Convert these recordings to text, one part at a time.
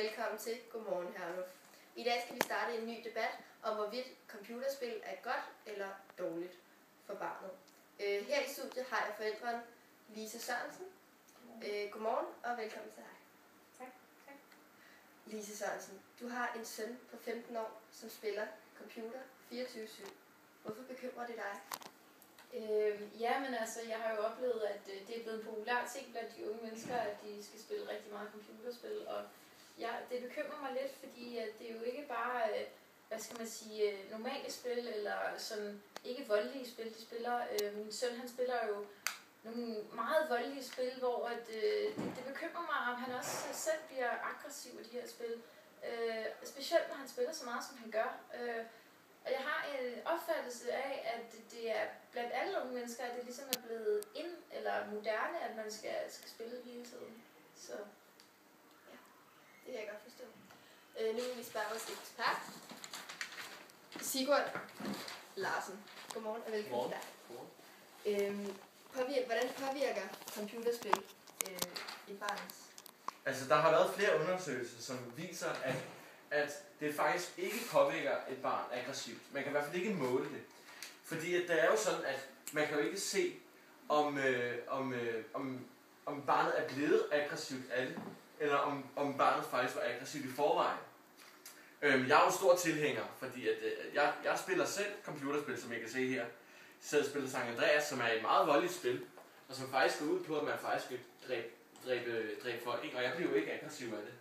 velkommen til Godmorgen Herluf. I dag skal vi starte en ny debat om, hvorvidt computerspil er godt eller dårligt for barnet. Her i studiet har jeg forældren Lise Sørensen. Godmorgen og velkommen til dig. Tak. Lise Sørensen, du har en søn på 15 år, som spiller computer 24/7. Hvorfor bekymrer det dig? Men altså, jeg har jo oplevet, at det er blevet en populær ting blandt de unge mennesker, at de skal spille rigtig meget computerspil, og det bekymrer mig lidt, fordi at det er jo ikke bare, normale spil, eller sådan ikke voldelige spil, de spiller. Min søn, han spiller jo nogle meget voldelige spil, hvor det bekymrer mig, om han også selv bliver aggressiv i de her spil. Specielt når han spiller så meget, som han gør. Og jeg har en opfattelse af, at det er blandt alle unge mennesker, at det ligesom er blevet eller moderne, at man skal spille hele tiden. Så ja, det kan jeg godt forstå. Nu vil vi spørge vores ekspert. Sigurd Larsen. Godmorgen og velkommen til dig. Hvordan påvirker computerspil et barns? Altså, der har været flere undersøgelser, som viser, at det faktisk ikke påvirker et barn aggressivt. Man kan i hvert fald ikke måle det. Fordi at det er jo sådan, at man kan jo ikke se, om barnet er blevet aggressivt af det, eller om barnet faktisk var aggressivt i forvejen. Jeg er jo stor tilhænger, fordi at, jeg spiller selv computerspil, som I kan se her. Jeg selv spiller San Andreas, som er et meget voldeligt spil, og som faktisk går ud på, at man faktisk vil dræbe folk, og jeg bliver jo ikke aggressiv af det.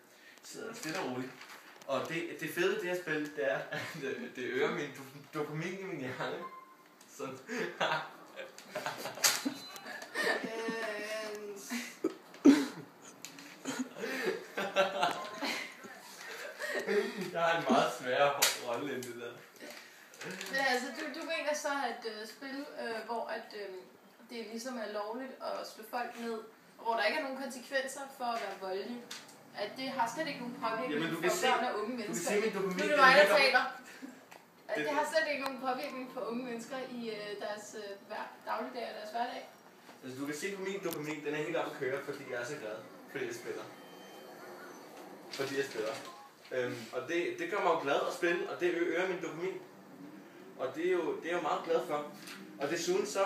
Så stille og roligt. Og det fede ved det her spil, det er, at det øger min dopamin i min hjerne. Sådan. Jeg har en meget sværere rolle end det der. men altså, du mener så, at spil, hvor det ligesom er lovligt at slå folk ned, og hvor der ikke er nogen konsekvenser for at være voldelig, at det har slet ikke nogen påvirkning for børn og unge mennesker. Du kan se min dopamin. Nu er det mig, der taler. Det har slet ikke nogen påvirkning på unge mennesker i deres dagligdag og deres hverdag. Altså, du kan se på min dopamin, den er helt op at køre, fordi jeg er så glad, fordi jeg spiller. Og det gør mig jo glad at spille, og det øger min dopamin. Og det er jeg jo meget glad for. Og desuden så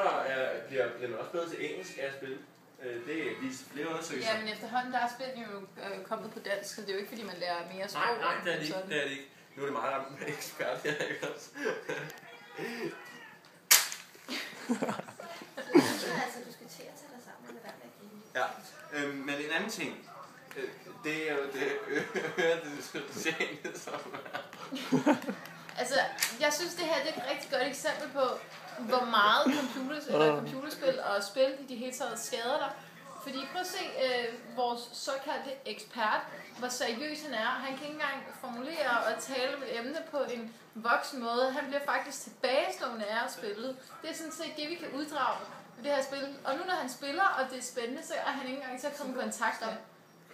bliver man også bedre til engelsk af at spille. Det viser flere undersøgelser. Ja, men efterhånden der er spillet jo kommet på dansk, så det er jo ikke fordi man lærer mere sprog. Nej, det er det ikke. Nu er det meget ekspert her, ikke også? Altså, du skal til at tage dig sammen med hver Ja, men en anden ting, det er jo det sociale, som Altså, jeg synes det her det er et rigtig godt eksempel på, hvor meget computerspil og spil i det hele taget skader dig. Fordi prøv at se vores såkaldte ekspert, hvor seriøs han er. Han kan ikke engang formulere og tale om et emne på en voksen måde. Han bliver faktisk tilbagestående af at spille. Det er sådan set det, vi kan uddrage med det her spil. Og nu når han spiller, og det er spændende, så er han ikke engang til at komme i kontakt med.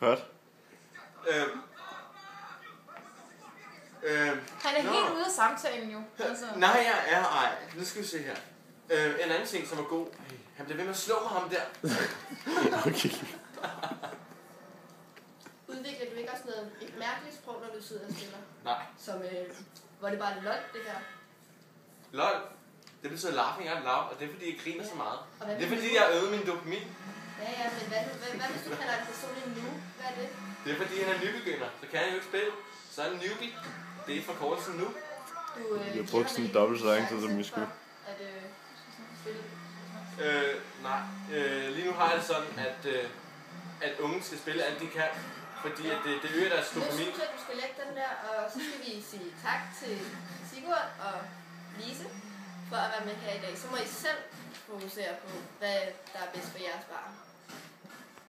Godt. Han er helt ude af samtalen jo. Altså. Nej, jeg er ej. Nu skal vi se her. En anden ting, som er god. Han bliver ved med at slå mig ham der. Okay. Udvikler du ikke også et mærkeligt sprog, når du sidder og spiller? Nej. Som, hvor det bare er lol, det der? LOL. Det betyder laughing out loud, og det er fordi, jeg griner så meget. Det er fordi, nu? jeg øvede min dopamin. Ja, men hvad hvis du kalder en person en noob? Hvad er det? Det er fordi, han er nybegynder. Så kan han jo ikke spille. Så er han newbie. Det er forkortelsen nu. Jeg har brugt sådan en dobbelt så lang tid, som vi skulle. Nej. Lige nu har jeg det sådan, at unge skal spille alt de kan. Fordi at det øger deres dopamin. Nu synes jeg, at du skal lægge den der, og så skal vi sige tak til Sigurd og Lise for at være med her i dag. Så må I selv fokusere på, hvad der er bedst for jeres barn.